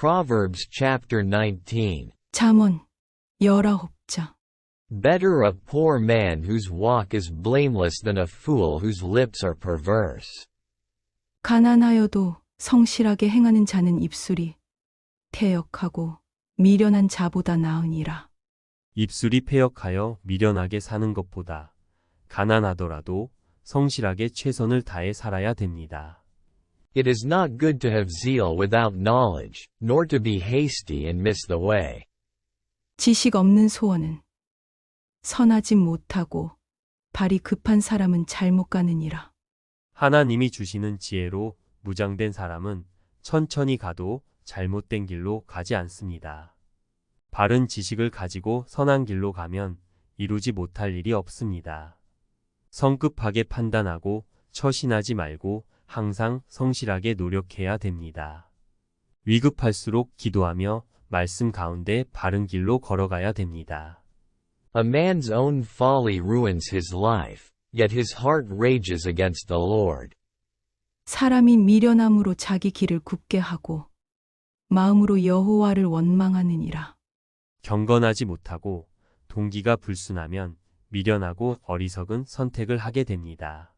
Proverbs chapter 19. 잠언 19장. Better a poor man whose walk is blameless than a fool whose lips are perverse. 가난하여도 성실하게 행하는 자는 입술이 태역하고 미련한 자보다 나으니라. 입술이 패역하여 미련하게 사는 것보다 가난하더라도 성실하게 최선을 다해 살아야 됩니다. It is not good to have zeal without knowledge, nor to be hasty and miss the way. 지식 없는 소원은 선하지 못하고 발이 급한 사람은 잘못 가느니라. 하나님이 주시는 지혜로 무장된 사람은 천천히 가도 잘못된 길로 가지 않습니다. 바른 지식을 가지고 선한 길로 가면 이루지 못할 일이 없습니다. 성급하게 판단하고 처신하지 말고 항상 성실하게 노력해야 됩니다. 위급할수록 기도하며 말씀 가운데 바른 길로 걸어가야 됩니다. A man's own folly ruins his life, yet his heart rages against the Lord. 사람이 미련함으로 자기 길을 굽게 하고 마음으로 여호와를 원망하느니라. 경건하지 못하고 동기가 불순하면 미련하고 어리석은 선택을 하게 됩니다.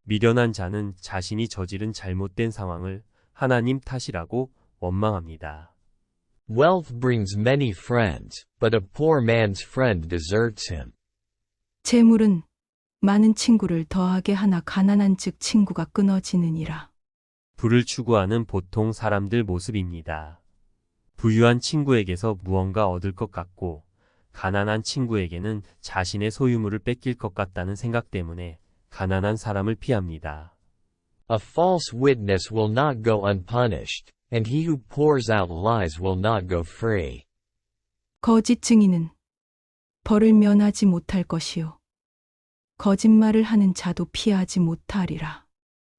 미련한 자는 자신이 저지른 잘못된 상황을 하나님 탓이라고 원망합니다. Wealth brings many friends, but a poor man's friend deserts him. 재물은 많은 친구를 더하게 하나 가난한 즉 친구가 끊어지느니라. 부를 추구하는 보통 사람들 모습입니다. 부유한 친구에게서 무언가 얻을 것 같고 가난한 친구에게는 자신의 소유물을 뺏길 것 같다는 생각 때문에 가난한 사람을 피합니다. A false witness will not go unpunished, and he who pours out lies will not go free. 거짓 증인은 벌을 면하지 못할 것이요 거짓말을 하는 자도 피하지 못하리라.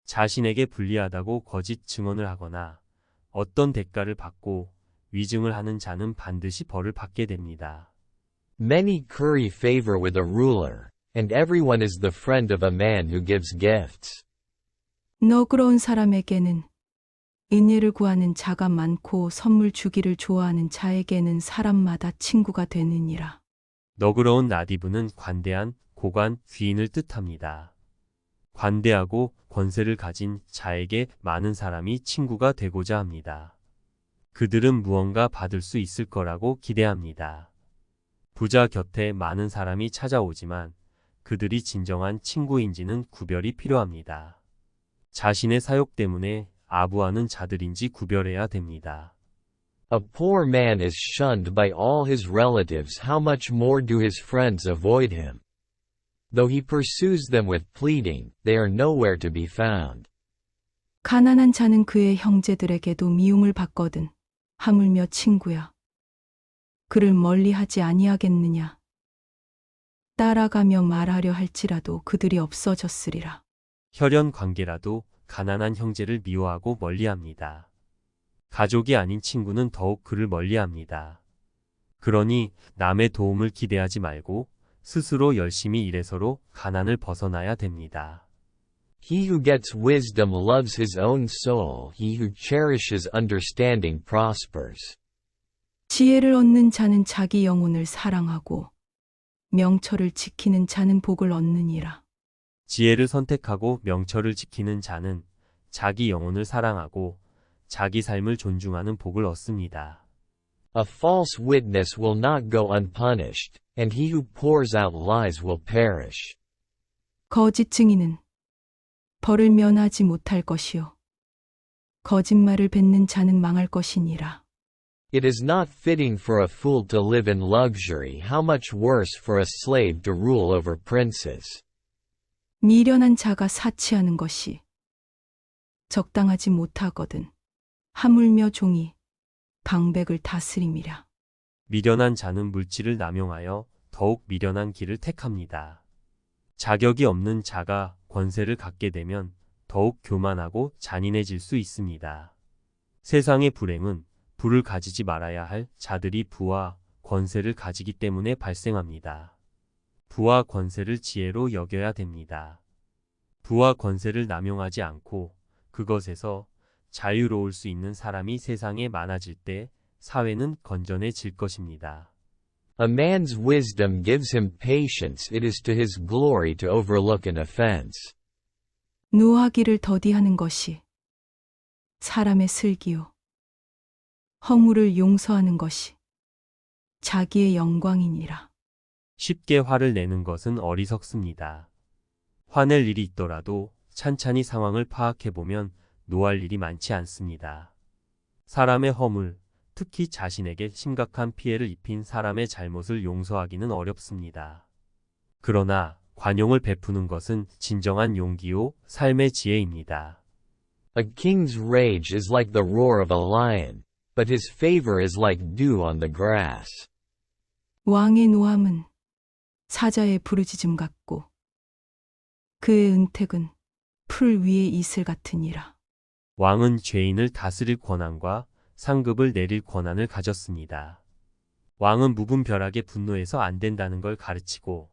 자신에게 불리하다고 거짓 증언을 하거나 어떤 대가를 받고 위증을 하는 자는 반드시 벌을 받게 됩니다. Many curry favor with a ruler, and everyone is the friend of a man who gives gifts. 너그러운 사람에게는 은혜를 구하는 자가 많고 선물 주기를 좋아하는 자에게는 사람마다 친구가 되느니라. 너그러운 나디브는 관대한 고관 귀인을 뜻합니다. 관대하고 권세를 가진 자에게 많은 사람이 친구가 되고자 합니다. 그들은 무언가 받을 수 있을 거라고 기대합니다. 부자 곁에 많은 사람이 찾아오지만 그들이 진정한 친구인지는 구별이 필요합니다. 자신의 사욕 때문에 아부하는 자들인지 구별해야 됩니다. A poor man is shunned by all his relatives. How much more do his friends avoid him? Though he pursues them with pleading, they are nowhere to be found. 가난한 자는 그의 형제들에게도 미움을 받거든 하물며 친구야 그를 멀리하지 아니하겠느냐. 따라가며 말하려 할지라도 그들이 없어졌으리라. 혈연 관계라도 가난한 형제를 미워하고 멀리합니다. 가족이 아닌 친구는 더욱 그를 멀리합니다. 그러니 남의 도움을 기대하지 말고 스스로 열심히 일해서로 가난을 벗어나야 됩니다. He who gets wisdom loves his own soul. He who cherishes understanding prospers. 지혜를 얻는 자는 자기 영혼을 사랑하고 명철을 지키는 자는 복을 얻느니라. 지혜를 선택하고 명철을 지키는 자는 자기 영혼을 사랑하고 자기 삶을 존중하는 복을 얻습니다. A false witness will not go unpunished, and he who pours out lies will perish. 거짓 증인은 벌을 면하지 못할 것이요 거짓말을 뱉는 자는 망할 것이니라. It is not fitting for a fool to live in luxury. How much worse for a slave to rule over princes. 미련한 자가 사치하는 것이 적당하지 못하거든 하물며 종이 방백을 다스림이라. 미련한 자는 물질을 남용하여 더욱 미련한 길을 택합니다. 자격이 없는 자가 권세를 갖게 되면 더욱 교만하고 잔인해질 수 있습니다. 세상의 불행은 부를 가지지 말아야 할 자들이 부와 권세를 가지기 때문에 발생합니다. 부와 권세를 지혜로 여겨야 됩니다. 부와 권세를 남용하지 않고 그것에서 자유로울 수 있는 사람이 세상에 많아질 때 사회는 건전해질 것입니다. A man's wisdom gives him patience. It is to his glory to overlook an offense. 노하기를 더디하는 것이 사람의 슬기요. 허물을 용서하는 것이 자기의 영광이니라. 쉽게 화를 내는 것은 어리석습니다. 화낼 일이 있더라도 찬찬히 상황을 파악해보면 노할 일이 많지 않습니다. 사람의 허물, 특히 자신에게 심각한 피해를 입힌 사람의 잘못을 용서하기는 어렵습니다. 그러나 관용을 베푸는 것은 진정한 용기요, 삶의 지혜입니다. A king's rage is like the roar of a lion, but his favor is like dew on the grass. 왕의 노함은 사자의 부르짖음 같고 그의 은택은 풀 위의 이슬 같으니라. 왕은 죄인을 다스릴 권한과 상급을 내릴 권한을 가졌습니다. 왕은 무분별하게 분노해서 안 된다는 걸 가르치고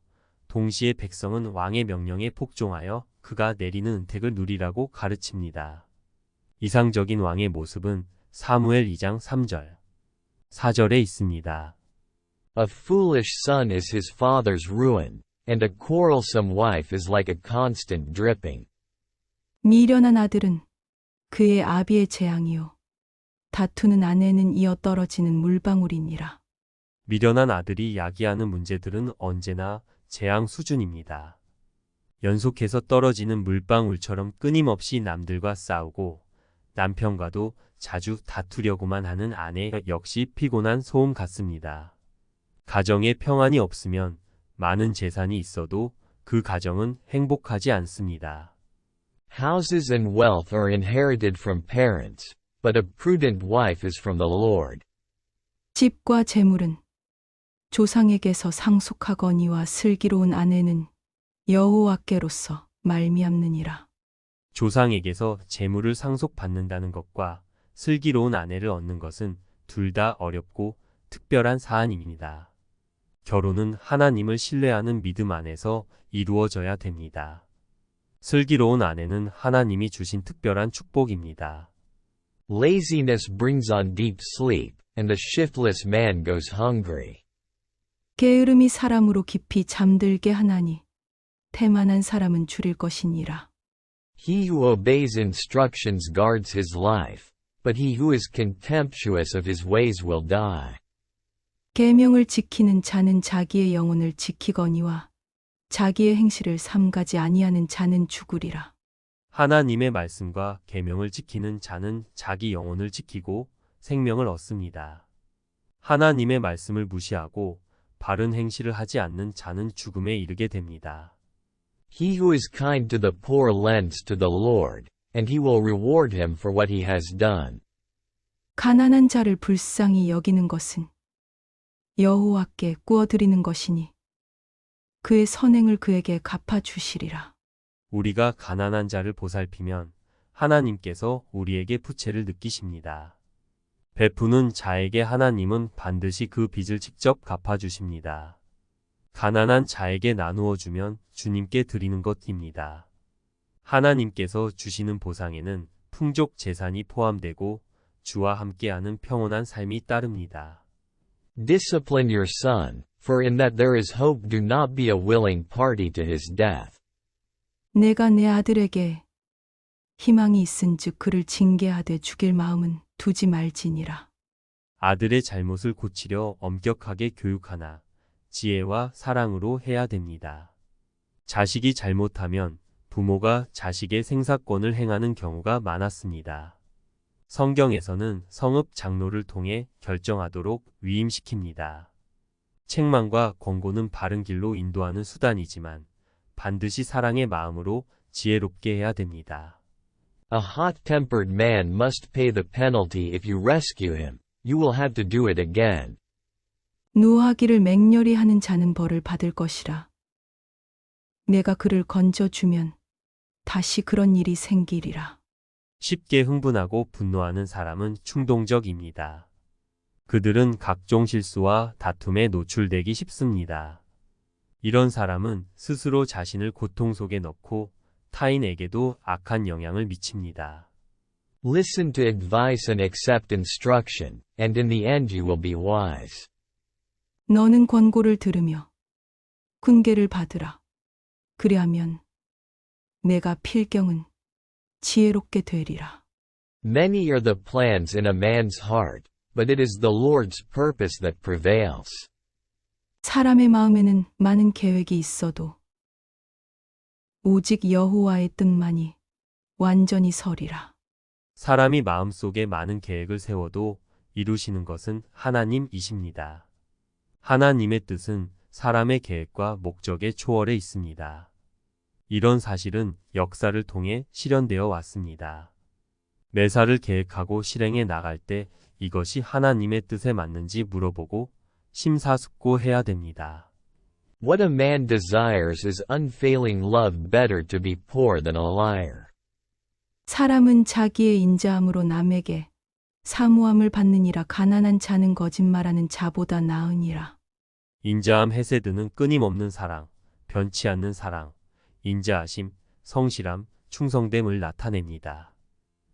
동시에 백성은 왕의 명령에 폭종하여 그가 내리는 은택을 누리라고 가르칩니다. 이상적인 왕의 모습은 사무엘 2장 3절, 4절에 있습니다. A foolish son is his father's ruin, and a quarrelsome wife is like a constant dripping. 미련한 아들은 그의 아비의 재앙이요. 다투는 아내는 이어 떨어지는 물방울이니라. 미련한 아들이 야기하는 문제들은 언제나 재앙 수준입니다. 연속해서 떨어지는 물방울처럼 끊임없이 남들과 싸우고 남편과도 자주 다투려고만 하는 아내 역시 피곤한 소음 같습니다. 가정에 평안이 없으면 많은 재산이 있어도 그 가정은 행복하지 않습니다. Houses and wealth are inherited from parents, but a prudent wife is from the Lord. 집과 재물은 조상에게서 상속하거니와 슬기로운 아내는 여호와께로서 말미암느니라. 조상에게서 재물을 상속받는다는 것과 슬기로운 아내를 얻는 것은 둘 다 어렵고 특별한 사안입니다. 결혼은 하나님을 신뢰하는 믿음 안에서 이루어져야 됩니다. 슬기로운 아내는 하나님이 주신 특별한 축복입니다. Laziness brings on deep sleep, and the shiftless man goes hungry. 게으름이 사람으로 깊이 잠들게 하나니 태만한 사람은 줄일 것이니라. He who obeys instructions guards his life, but he who is contemptuous of his ways will die. 계명을 지키는 자는 자기의 영혼을 지키거니와 자기의 행실을 삼가지 아니하는 자는 죽으리라. 하나님의 말씀과 계명을 지키는 자는 자기 영혼을 지키고 생명을 얻습니다. 하나님의 말씀을 무시하고 바른 행실을 하지 않는 자는 죽음에 이르게 됩니다. He who is kind to the poor lends to the Lord, and he will reward him for what he has done. 가난한 자를 불쌍히 여기는 것은 여호와께 꾸어드리는 것이니 그의 선행을 그에게 갚아주시리라. 우리가 가난한 자를 보살피면 하나님께서 우리에게 부채를 느끼십니다. 베푸는 자에게 하나님은 반드시 그 빚을 직접 갚아주십니다. 가난한 자에게 나누어 주면 주님께 드리는 것입니다. 하나님께서 주시는 보상에는 풍족 재산이 포함되고 주와 함께하는 평온한 삶이 따릅니다. Discipline your son, for in that there is hope. Do not be a willing party to his death. 내가 내 아들에게 희망이 있은즉 그를 징계하되 죽일 마음은 두지 말지니라. 아들의 잘못을 고치려 엄격하게 교육하나 지혜와 사랑으로 해야 됩니다. 자식이 잘못하면 부모가 자식의 생사권을 행하는 경우가 많았습니다. 성경에서는 성읍 장로를 통해 결정하도록 위임시킵니다. 책망과 권고는 바른 길로 인도하는 수단이지만 반드시 사랑의 마음으로 지혜롭게 해야 됩니다. A hot-tempered man must pay the penalty. If you rescue him, you will have to do it again. 노하기를 맹렬히 하는 자는 벌을 받을 것이라. 내가 그를 건져주면 다시 그런 일이 생기리라. 쉽게 흥분하고 분노하는 사람은 충동적입니다. 그들은 각종 실수와 다툼에 노출되기 쉽습니다. 이런 사람은 스스로 자신을 고통 속에 넣고 타인에게도 악한 영향을 미칩니다. Listen to advice and accept instruction, and in the end you will be wise. 너는 권고를 들으며 훈계를 받으라. 그리하면 내가 필경은 지혜롭게 되리라. Many are the plans in a man's heart, but it is the Lord's purpose that prevails. 사람의 마음에는 많은 계획이 있어도 오직 여호와의 뜻만이 완전히 서리라. 사람이 마음속에 많은 계획을 세워도 이루시는 것은 하나님이십니다. 하나님의 뜻은 사람의 계획과 목적에 초월해 있습니다. 이런 사실은 역사를 통해 실현되어 왔습니다. 매사를 계획하고 실행해 나갈 때 이것이 하나님의 뜻에 맞는지 물어보고 심사숙고해야 됩니다. What a man desires is unfailing love, better to be poor than a liar. 사람은 자기의 인자함으로 남에게 사모함을 받느니라. 가난한 자는 거짓말하는 자보다 나으니라. 인자함 헤세드는 끊임없는 사랑, 변치 않는 사랑, 인자하심, 성실함, 충성됨을 나타냅니다.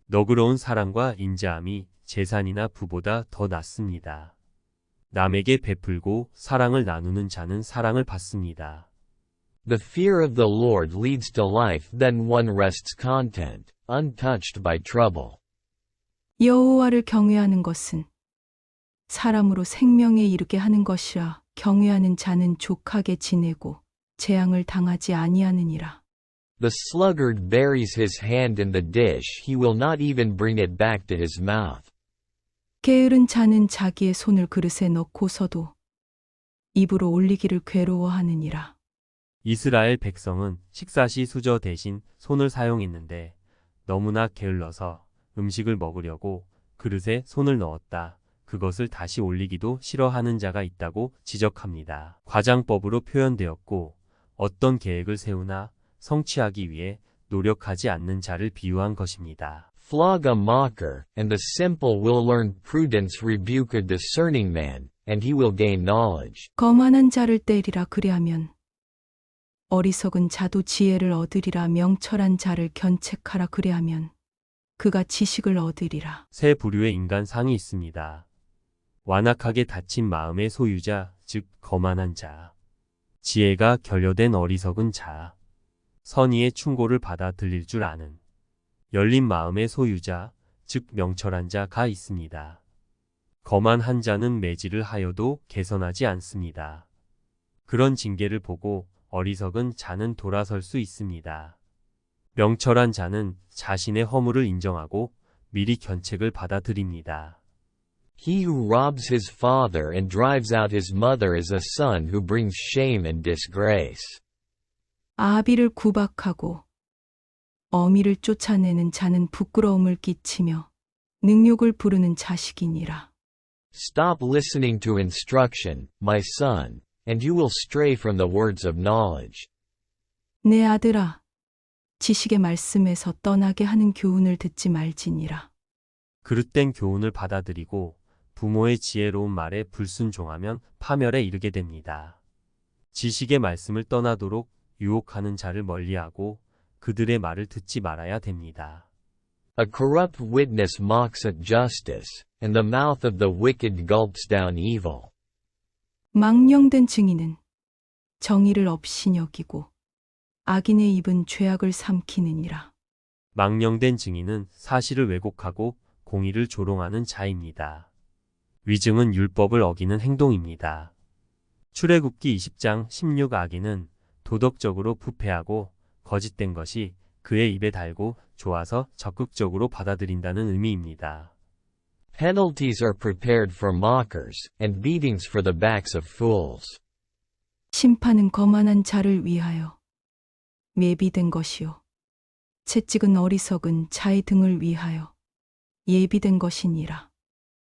너그러운 사랑과 인자함이 재산이나 부보다 더 낫습니다. 남에게 베풀고 사랑을 나누는 자는 사랑을 받습니다. The fear of the Lord leads to life, then one rests content, untouched by trouble. 여호와를 경외하는 것은 사람으로 생명에 이르게 하는 것이라. 경외하는 자는 족하게 지내고 재앙을 당하지 아니하느니라. The sluggard buries his hand in the dish, he will not even bring it back to his mouth. 게으른 자는 자기의 손을 그릇에 넣고서도 입으로 올리기를 괴로워하느니라. 이스라엘 백성은 식사 시 수저 대신 손을 사용했는데 너무나 게을러서 음식을 먹으려고 그릇에 손을 넣었다. 그것을 다시 올리기도 싫어하는 자가 있다고 지적합니다. 과장법으로 표현되었고 어떤 계획을 세우나 성취하기 위해 노력하지 않는 자를 비유한 것입니다. Flog a mocker, and the simple will learn prudence. Rebuke a discerning man, and he will gain knowledge. 거만한 자를 때리라. 그리하면 어리석은 자도 지혜를 얻으리라. 명철한 자를 견책하라. 그리하면 그가 지식을 얻으리라. 세 부류의 인간상이 있습니다. 완악하게 닫힌 마음의 소유자, 즉 거만한 자. 지혜가 결여된 어리석은 자. 선의의 충고를 받아 들릴 줄 아는 열린 마음의 소유자, 즉 명철한 자가 있습니다. 거만한 자는 매질을 하여도 개선하지 않습니다. 그런 징계를 보고 어리석은 자는 돌아설 수 있습니다. 명철한 자는 자신의 허물을 인정하고 미리 견책을 받아들입니다. He who robs his father and drives out his mother is a son who brings shame and disgrace. 아비를 구박하고 어미를 쫓아내는 자는 부끄러움을 끼치며 능욕을 부르는 자식이니라. Stop listening to instruction, my son, and you will stray from the words of knowledge. 내 아들아, 지식의 말씀에서 떠나게 하는 교훈을 듣지 말지니라. 그릇된 교훈을 받아들이고 부모의 지혜로운 말에 불순종하면 파멸에 이르게 됩니다. 지식의 말씀을 떠나도록 유혹하는 자를 멀리하고 그들의 말을 듣지 말아야 됩니다. A corrupt witness mocks at justice, and the mouth of the wicked gulps down evil. 망령된 증인은 정의를 없이 여기고 악인의 입은 죄악을 삼키느니라. 망령된 증인은 사실을 왜곡하고 공의를 조롱하는 자입니다. 위증은 율법을 어기는 행동입니다. 출애굽기 20장 16 악인은 도덕적으로 부패하고 거짓된 것이 그의 입에 달고 좋아서 적극적으로 받아들인다는 의미입니다. Penalties are prepared for mockers, and beatings for the backs of fools. 심판은 거만한 자를 위하여 예비된 것이요 채찍은 어리석은 자의 등을 위하여 예비된 것이니라.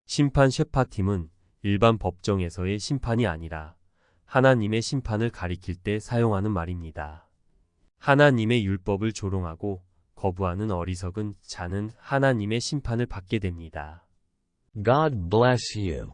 심판 셰파팀은 일반 법정에서의 심판이 아니라 하나님의 심판을 가리킬 때 사용하는 말입니다. 하나님의 율법을 조롱하고 거부하는 어리석은 자는 하나님의 심판을 받게 됩니다. God bless you.